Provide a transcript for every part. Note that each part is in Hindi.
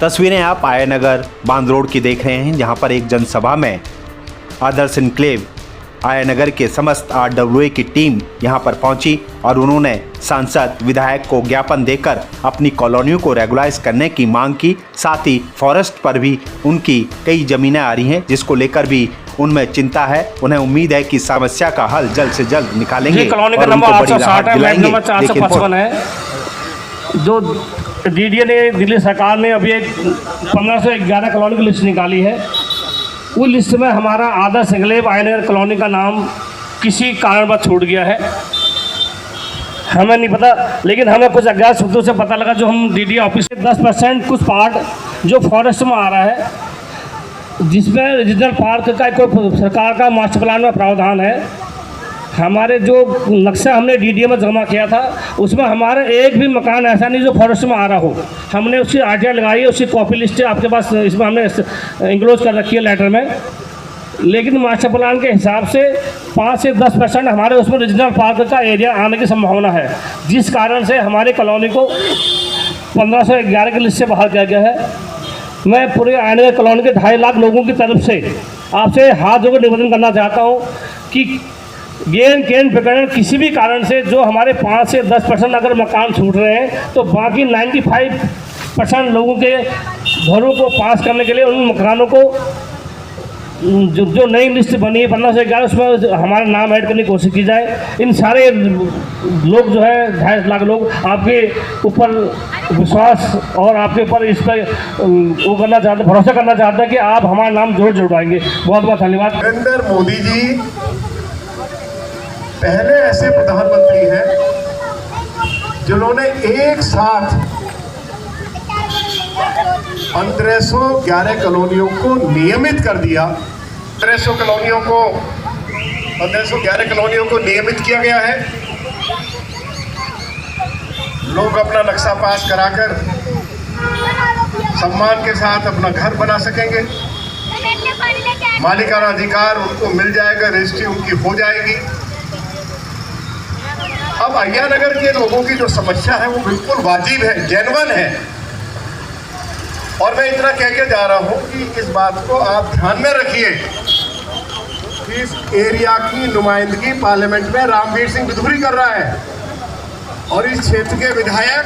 तस्वीरें आप आया नगर बांध रोड की देख रहे हैं, जहां पर एक जनसभा में आदर्श इनक्लेव आया नगर के समस्त RWA की टीम यहां पर पहुंची और उन्होंने सांसद विधायक को ज्ञापन देकर अपनी कॉलोनियों को रेगुलाइज करने की मांग की। साथ ही फॉरेस्ट पर भी उनकी कई जमीनें आ रही हैं, जिसको लेकर भी उनमें चिंता है। उन्हें उम्मीद है कि समस्या का हल जल्द से जल्द निकालेंगे। कॉलोनी का नंबर 860 है, मैप नंबर 455 है। जो DDA ने, दिल्ली सरकार ने अभी एक 1511 कॉलोनी की लिस्ट निकाली है। उस लिस्ट में हमारा आदर्श इनक्लेव आया नगर कॉलोनी का नाम किसी कारणवश छूट गया है। हमें नहीं पता, लेकिन हमें कुछ अज्ञात सूत्रों से पता लगा, जो हम DDA ऑफिस से 10% कुछ पार्ट जो फॉरेस्ट में आ रहा है, जिसमें रीजनल पार्क का कोई सरकार का मास्टर प्लान में प्रावधान है। हमारे जो नक्शा हमने DDA में जमा किया था, उसमें हमारा एक भी मकान ऐसा नहीं जो फॉरेस्ट में आ रहा हो। हमने उसकी RTI लगाई है, उसकी कॉपी लिस्ट आपके पास इसमें हमने इंक्लोज कर रखी है लेटर में। लेकिन मास्टर प्लान के हिसाब से 5 से 10% हमारे उसमें रीजनल पार्क का एरिया आने की संभावना है, जिस कारण से हमारी कॉलोनी को 1511 की लिस्ट से बाहर किया गया है। मैं पूरे आया नगर कॉलोनी के 2.5 लाख लोगों की तरफ से आपसे हाथ जोड़कर निवेदन करना चाहता हूँ कि गेन केन प्रकरण किसी भी कारण से जो हमारे 5 से 10% अगर मकान छूट रहे हैं, तो बाकी 95% लोगों के घरों को पास करने के लिए उन मकानों को जो नई लिस्ट बनी है 1511, उसमें हमारा नाम ऐड करने की कोशिश की जाए। इन सारे लोग जो है 2.5 लाख लोग आपके ऊपर विश्वास और आपके ऊपर इस पर वो करना चाहते, भरोसा करना चाहते हैं कि आप हमारा नाम जरूर जुड़वाएंगे। बहुत बहुत धन्यवाद। नरेंद्र मोदी जी पहले ऐसे प्रधानमंत्री हैं जिन्होंने एक साथ 1511 कॉलोनियों को नियमित कर दिया। 1511 कॉलोनियों को नियमित किया गया है। लोग अपना नक्शा पास कराकर सम्मान के साथ अपना घर बना सकेंगे। मालिकाना अधिकार उनको मिल जाएगा, रजिस्ट्री उनकी हो जाएगी। अब अय्या नगर के लोगों की जो समस्या है वो बिल्कुल वाजिब है, जेन्युइन है। और मैं इतना कह के जा रहा हूं कि इस बात को आप ध्यान में रखिए कि इस एरिया की नुमाइंदगी पार्लियामेंट में रामवीर सिंह बिधूरी कर रहा है और इस क्षेत्र के विधायक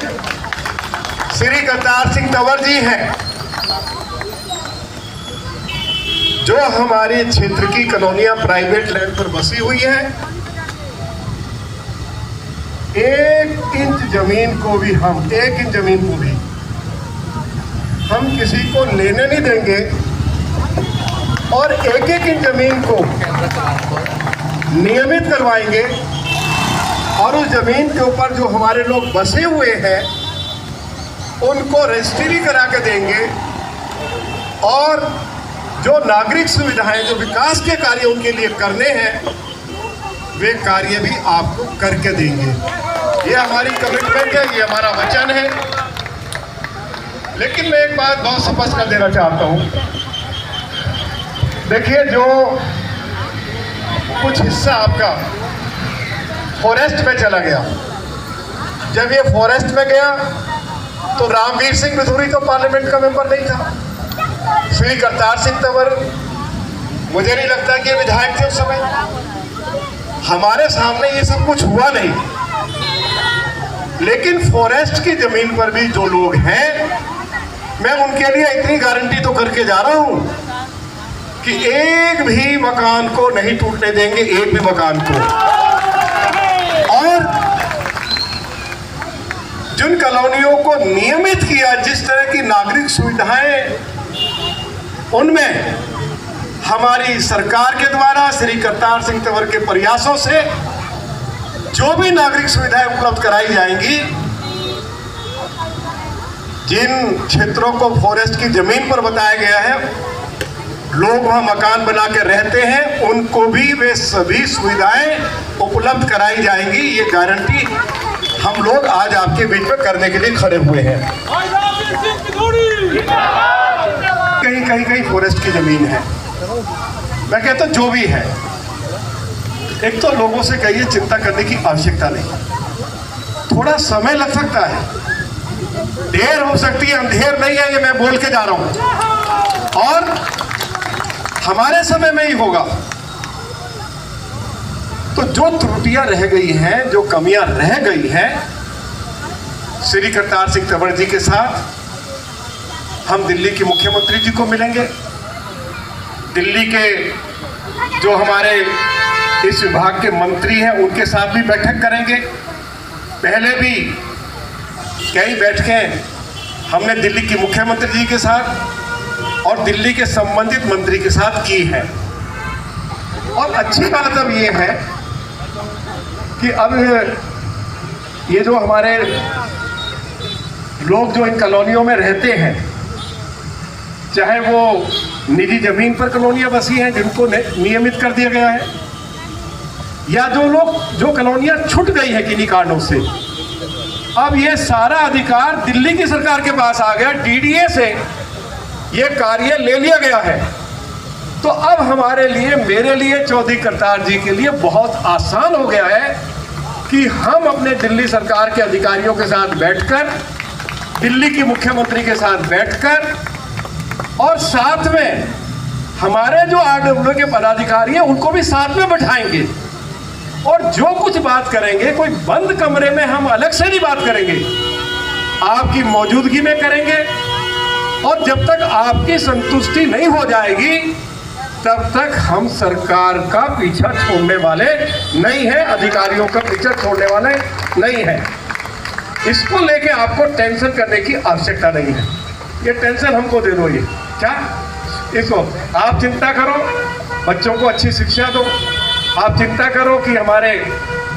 श्री करतार सिंह तंवर जी हैं, जो हमारे क्षेत्र की कॉलोनियां प्राइवेट लैंड पर बसी हुई हैं। 1 इंच जमीन को भी हम किसी को लेने नहीं देंगे और 1-1 इंच जमीन को नियमित करवाएंगे और उस जमीन के ऊपर जो हमारे लोग बसे हुए हैं उनको रजिस्ट्री करा के देंगे और जो नागरिक सुविधाएं, जो विकास के कार्य उनके लिए करने हैं, वे कार्य भी आपको करके देंगे। ये हमारी कमिटमेंट है, ये हमारा वचन है। लेकिन मैं एक बात बहुत स्पष्ट कर देना चाहता हूं। देखिए, जो कुछ हिस्सा आपका फॉरेस्ट में चला गया, जब ये फॉरेस्ट में गया तो रामवीर सिंह बिधूरी तो पार्लियामेंट का मेंबर नहीं था। श्री करतार सिंह तंवर, मुझे नहीं लगता कि ये विधायक थे उस समय। हमारे सामने ये सब कुछ हुआ नहीं। लेकिन फॉरेस्ट की जमीन पर भी जो लोग हैं, मैं उनके लिए इतनी गारंटी तो करके जा रहा हूं कि एक भी मकान को नहीं टूटने देंगे, एक भी मकान को। और जिन कॉलोनियों को नियमित किया, जिस तरह की नागरिक सुविधाएं, उनमें हमारी सरकार के द्वारा श्री करतार सिंह तंवर के प्रयासों से जो भी नागरिक सुविधाएं उपलब्ध कराई जाएंगी, जिन क्षेत्रों को फॉरेस्ट की जमीन पर बताया गया है, लोग वहां मकान बना के रहते हैं, उनको भी वे सभी सुविधाएं उपलब्ध कराई जाएंगी। ये गारंटी हम लोग आज आपके बीच में करने के लिए खड़े हुए हैं। कहीं फॉरेस्ट की जमीन है, मैं कहता हूं जो भी है, एक तो लोगों से कहिए चिंता करने की आवश्यकता नहीं, थोड़ा समय लग सकता है। देर हो सकती है, अंधेर नहीं है, ये मैं बोल के जा रहा हूं, और हमारे समय में ही होगा। तो जो त्रुटियां रह गई हैं, जो कमियां रह गई हैं, श्री करतार सिंह तंवर जी के साथ हम दिल्ली के मुख्यमंत्री जी को मिलेंगे, दिल्ली के जो हमारे इस विभाग के मंत्री हैं उनके साथ भी बैठक करेंगे। पहले भी कई बैठकें हमने दिल्ली के मुख्यमंत्री जी के साथ और दिल्ली के संबंधित मंत्री के साथ की है। और अच्छी बात अब ये है कि अब ये जो हमारे लोग जो इन कॉलोनियों में रहते हैं, चाहे वो निजी जमीन पर कॉलोनियां बसी हैं जिनको नियमित कर दिया गया है, या जो कॉलोनियां छूट गई हैं किन्हीं कारणों से, अब ये सारा अधिकार दिल्ली की सरकार के पास आ गया। डीडीए से ये कार्य ले लिया गया है। तो अब हमारे लिए, मेरे लिए, चौधरी करतार जी के लिए बहुत आसान हो गया है कि हम अपने दिल्ली सरकार के अधिकारियों के साथ बैठकर, दिल्ली की मुख्यमंत्री के साथ बैठकर, और साथ में हमारे जो आरडब्ल्यू के पदाधिकारी हैं उनको भी साथ में बैठाएंगे, और जो कुछ बात करेंगे कोई बंद कमरे में हम अलग से नहीं बात करेंगे, आपकी मौजूदगी में करेंगे। और जब तक आपकी संतुष्टि नहीं हो जाएगी तब तक हम सरकार का पीछा छोड़ने वाले नहीं हैं, अधिकारियों का पीछा छोड़ने वाले नहीं हैं। इसको लेके आपको टेंशन करने की आवश्यकता नहीं है। ये टेंशन हमको दे दो, ये क्या, इसको आप चिंता करो, बच्चों को अच्छी शिक्षा दो, आप चिंता करो कि हमारे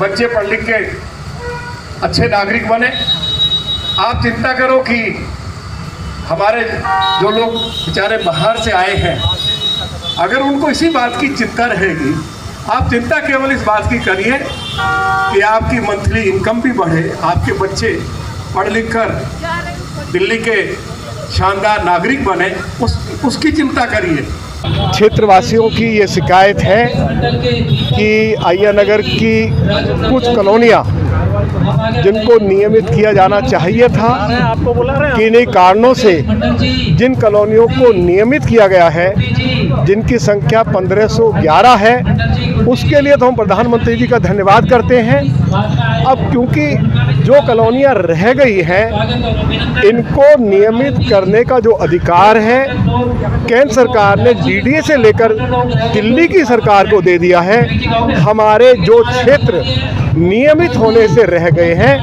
बच्चे पढ़ लिख के अच्छे नागरिक बने, आप चिंता करो कि हमारे जो लोग बेचारे बाहर से आए हैं, अगर उनको इसी बात की चिंता रहेगी, आप चिंता केवल इस बात की करिए कि आपकी मंथली इनकम भी बढ़े, आपके बच्चे पढ़ लिख कर दिल्ली के शानदार नागरिक बने, उसकी चिंता करिए। क्षेत्रवासियों की ये शिकायत है कि अय्या नगर की कुछ कॉलोनियाँ जिनको नियमित किया जाना चाहिए था, किन्हीं कारणों से जिन कॉलोनियों को नियमित किया गया है, जिनकी संख्या 1511 है, उसके लिए तो हम प्रधानमंत्री जी का धन्यवाद करते हैं। अब क्योंकि जो कॉलोनियाँ रह गई हैं, इनको नियमित करने का जो अधिकार है केंद्र सरकार ने डीडीए से लेकर दिल्ली की सरकार को दे दिया है। हमारे जो क्षेत्र नियमित होने से रह गए हैं,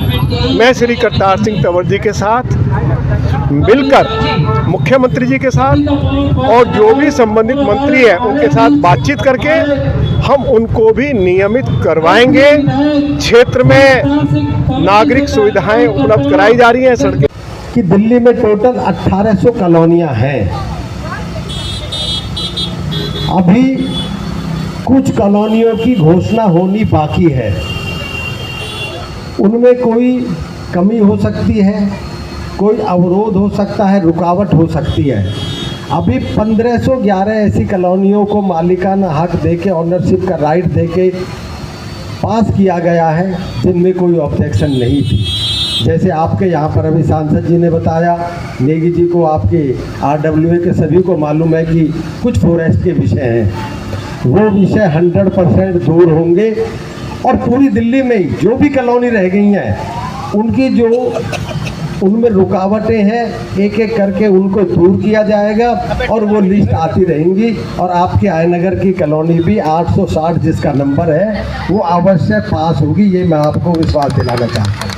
मैं श्री करतार सिंह तंवर जी के साथ मिलकर, मुख्यमंत्री जी के साथ और जो भी संबंधित मंत्री हैं उनके साथ बातचीत करके हम उनको भी नियमित करवाएंगे। क्षेत्र में नागरिक सुविधाएं उपलब्ध कराई जा रही हैं। सड़कें कि दिल्ली में टोटल 1800 कॉलोनियां हैं। अभी कुछ कॉलोनियों की घोषणा होनी बाकी है, उनमें कोई कमी हो सकती है, कोई अवरोध हो सकता है, रुकावट हो सकती है। अभी 1511 ऐसी कॉलोनियों को मालिकाना हक देके, ऑनरशिप का राइट देके पास किया गया है जिनमें कोई ऑब्जेक्शन नहीं थी। जैसे आपके यहाँ पर अभी सांसद जी ने बताया, नेगी जी को, आपके आरडब्ल्यूए के सभी को मालूम है कि कुछ फॉरेस्ट के विषय हैं, वो विषय 100% दूर होंगे। और पूरी दिल्ली में जो भी कॉलोनी रह गई हैं, उनकी जो उनमें रुकावटें हैं, एक एक करके उनको दूर किया जाएगा और वो लिस्ट आती रहेंगी। और आपके आयनगर की कॉलोनी भी 860 जिसका नंबर है वो अवश्य पास होगी, ये मैं आपको विश्वास दिलाना चाहता हूँ।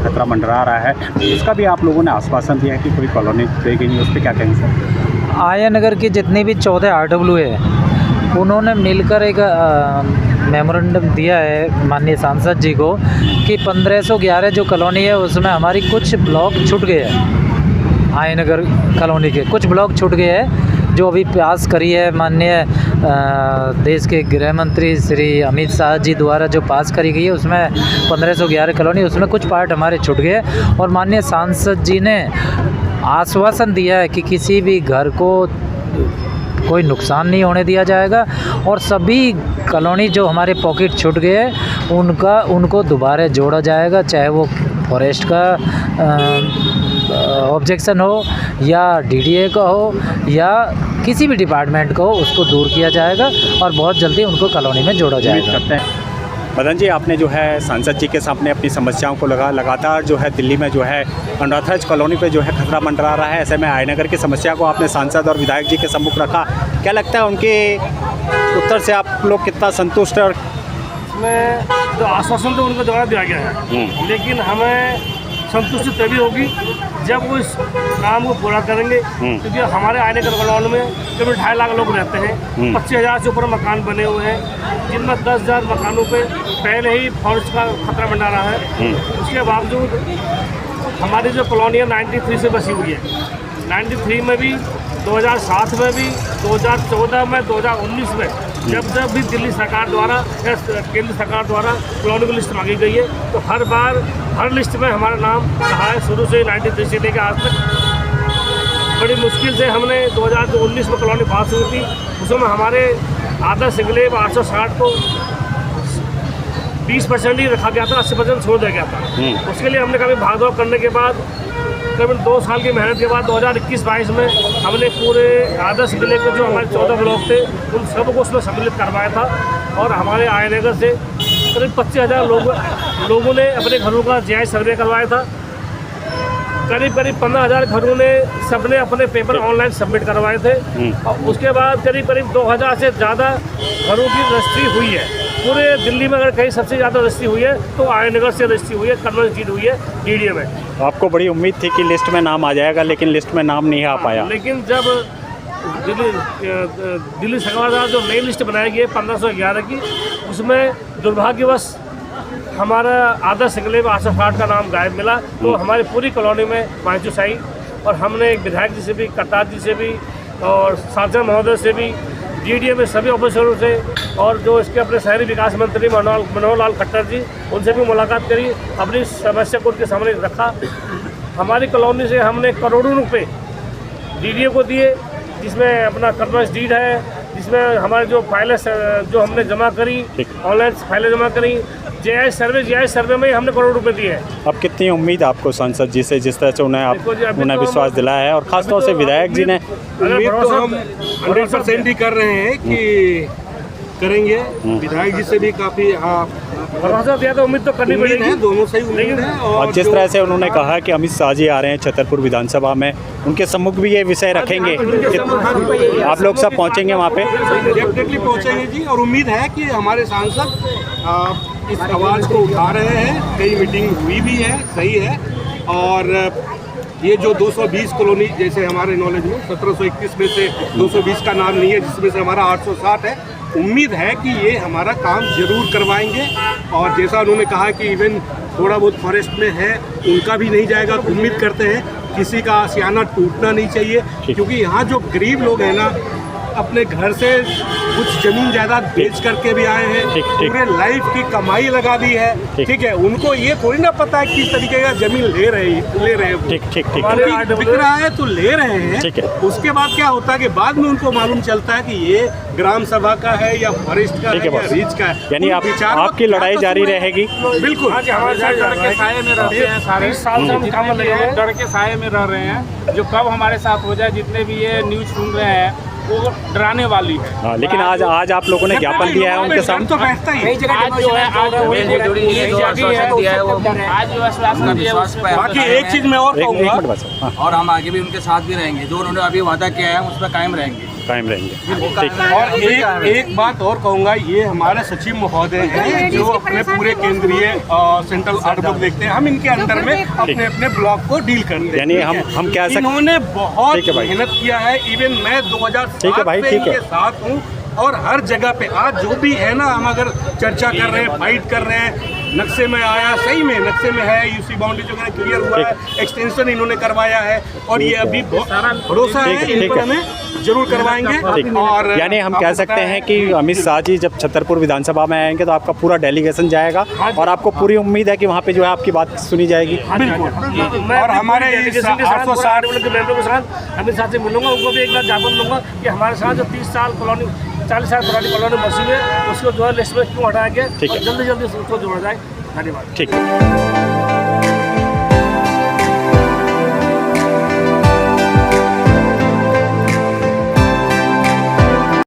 खतरा मंडरा रहा है, इसका भी आप लोगों ने आश्वासन दिया है कि कोई कॉलोनी देगी नहीं, उस पर क्या कहेंगे सर? आया नगर की जितनी भी 14 आरडब्ल्यू है, उन्होंने मिलकर एक मेमोरेंडम दिया है माननीय सांसद जी को कि 1511 जो कॉलोनी है उसमें हमारी कुछ ब्लॉक छूट गए हैं। आया नगर कॉलोनी के कुछ ब्लॉक छूट गए हैं, जो अभी पास करी है माननीय देश के गृह मंत्री श्री अमित शाह जी द्वारा जो पास करी गई है, उसमें 1511 कॉलोनी, उसमें कुछ पार्ट हमारे छूट गए। और माननीय सांसद जी ने आश्वासन दिया है कि किसी भी घर को कोई नुकसान नहीं होने दिया जाएगा और सभी कॉलोनी जो हमारे पॉकेट छूट गए हैं उनको दोबारा जोड़ा जाएगा, चाहे वो फॉरेस्ट का ऑब्जेक्शन हो या डीडीए का हो या किसी भी डिपार्टमेंट का हो, उसको दूर किया जाएगा और बहुत जल्दी उनको कॉलोनी में जोड़ा जाएगा। मदन जी, आपने जो है सांसद जी के सामने अपनी समस्याओं को लगातार जो है दिल्ली में जो है अनऑथराइज कॉलोनी पे जो है खतरा मंडरा रहा है, ऐसे में आयनगर की समस्या को आपने सांसद और विधायक जी के सम्मुख रखा। क्या लगता है उनके उत्तर से आप लोग कितना संतुष्ट है? और इसमें जो आश्वासन तो उनको द्वारा दिया गया है, लेकिन हमें संतुष्टि तभी होगी जब वो इस काम को पूरा करेंगे, क्योंकि हमारे आयनगर कॉलोनी में करीब 2.5 लाख लोग रहते हैं। 25,000 से ऊपर मकान बने हुए हैं, जिनमें 10,000 मकानों पे पहले ही फॉरेस्ट का खतरा मंडरा रहा है। उसके बावजूद हमारी जो कॉलोनी है 93 से बसी हुई है। 93 में भी, 2007 में भी, 2014 में, 2019 में जब भी दिल्ली सरकार द्वारा या केंद्र सरकार द्वारा कॉलोनी की लिस्ट मांगी गई है, तो हर बार हर लिस्ट में हमारा नाम रहा है शुरू से 93 से लेकर आज तक। बड़ी मुश्किल से हमने 2019 में कॉलोनी पास हुई थी, उसमें हमारे आदर्श इंक्लेव 860 को 20% ही रखा गया था, 80% छोड़ दिया गया था। उसके लिए हमने कभी भागदौड़ करने के बाद करीबन 2 साल की मेहनत के बाद 2021-22 में हमने पूरे आदर्श जिले के जो हमारे 14 ब्लॉक थे उन सबको उसमें सम्मिलित करवाया था, और हमारे आयनगर से करीब 25,000 लोगों ने अपने घरों का जीआई सर्वे करवाया था। करीब 15,000 घरों ने सबने अपने पेपर ऑनलाइन सबमिट करवाए थे, और उसके बाद करीब 2,000 से ज़्यादा घरों की रजिस्ट्री हुई है। पूरे दिल्ली में अगर कहीं सबसे ज़्यादा रजिस्ट्री हुई है तो आयनगर से रजिस्ट्री हुई है, कन्वर्स डीड हुई है डीडीए में। आपको बड़ी उम्मीद थी कि लिस्ट में नाम आ जाएगा, लेकिन लिस्ट में नाम नहीं आ पाया। लेकिन जब दिल्ली सरकार द्वारा जो नई लिस्ट बनाई गई है 1511 की, उसमें दुर्भाग्यवश हमारा आदर्श इंक्लेव 860 का नाम गायब मिला। तो हमारी पूरी कॉलोनी में मायूसी आई, और हमने एक विधायक जी से भी, करतार जी से भी और सांसद महोदय से भी, डीडीए में सभी ऑफिसरों से, और जो इसके अपने शहरी विकास मंत्री मनोहर लाल खट्टर जी, उनसे भी मुलाकात करी, अपनी समस्या को उनके सामने रखा। हमारी कॉलोनी से हमने करोड़ों रुपए डीडीए को दिए, जिसमें अपना कन्वर्स डीड है, जिसमें हमारे जो फाइलें जो हमने जमा करी, ऑनलाइन फाइलें जमा करी, जीआई सर्वे में ही हमने करोड़ रुपए दिए हैं। अब कितनी उम्मीद आपको सांसद जी से, जिस तरह से उन्हें विश्वास दिलाया है, और खासतौर से विधायक जी ने? उम्मीद तो हम 100% ही कर रहे हैं कि करेंगे। विधायक जी से भी काफ़ी भरोसा दिया, तो उम्मीद तो करनी पड़ेगी। दोनों सही उम्मीद है। और जिस तरह से उन्होंने कहा कि अमित शाह जी आ रहे हैं छतरपुर विधानसभा में, उनके सम्मुख भी ये विषय रखेंगे, आप लोग सब पहुंचेंगे वहाँ पे? डेफिनेटली पहुंचेंगे जी, और उम्मीद है कि हमारे सांसद इस आवाज़ को उठा रहे हैं। कई मीटिंग हुई भी है, सही है। और ये जो 220 कॉलोनी, जैसे हमारे नॉलेज में 1721 में से 220 का नाम नहीं है, जिसमें से हमारा 860 है। उम्मीद है कि ये हमारा काम जरूर करवाएंगे। और जैसा उन्होंने कहा कि इवन थोड़ा बहुत फॉरेस्ट में है, उनका भी नहीं जाएगा। तो उम्मीद करते हैं किसी का आशियाना टूटना नहीं चाहिए, क्योंकि यहाँ जो गरीब लोग हैं ना, अपने घर से कुछ ज़मीन जायदाद बेच करके भी आए हैं, पूरे लाइफ की कमाई लगा दी है, ठीक है। उनको ये थोड़ी ना पता है किस तरीके का ज़मीन ले रहे हैं। ठीक बिक रहा है तो ले रहे हैं, ठीक है। उसके बाद क्या होता है कि बाद में उनको मालूम चलता है कि ये ग्राम सभा का है या फॉरेस्ट का है या रीच का है। यानी आपकी लड़ाई जारी रहेगी? बिल्कुल। हमारे डर के साए में रहते हैं, सारे साल से हम काम लगे हैं, डर के साए में रह रहे हैं। जो कब हमारे साथ हो जाए, जितने भी ये न्यूज़ सुन रहे हैं, वो डराने वाली है। हाँ, लेकिन आज आप लोगों ने ज्ञापन दिया है उनके सामने। तो बैठता ही आज जो है आज आश्वासन दिया है। बाकी एक चीज़ मैं और कहूँगा, और हम आगे भी उनके साथ भी रहेंगे। जो उन्होंने अभी वादा किया है उस पर कायम रहेंगे। और एक बात और कहूँगा, ये हमारे सचिव महोदय हैं जो अपने पूरे केंद्रीय सेंट्रल आर्टबुक देखते हैं। हम इनके अंडर में अपने ब्लॉक को डील करते हैं। यानी हम क्या इन्होंने बहुत मेहनत किया है। इवन मैं 2007 से इनके साथ हूँ, और हर जगह पे आज जो भी है ना, हम अगर चर्चा कर रहे हैं, फाइट कर रहे हैं, नक्शे में आया, सही में नक्शे में है, यूसी बाउंड्री जो है क्लियर हुआ है, एक्सटेंशन इन्होंने करवाया है, और ये अभी भरोसा है इन पर हमें जरूर करवाएंगे। और यानी हम कह सकते हैं कि अमित शाह जी जब छतरपुर विधानसभा में आएंगे तो आपका पूरा डेलीगेशन जाएगा, और आपको पूरी उम्मीद है कि वहाँ पे जो है आपकी बात सुनी जाएगी। बिल्कुल। और हमारे 860 के मेंबरों के साथ अमित शाह से मिलूंगा, उनको भी एक बार ज्ञापन दूंगा कि हमारे साथ जो 30 साल कॉलोनी 40 साल पुरानी कॉलोनी बसी है, उसको जो है लिस्ट में क्यों हटाया गया, जल्दी उसको जोड़ा जाए। धन्यवाद। ठीक है।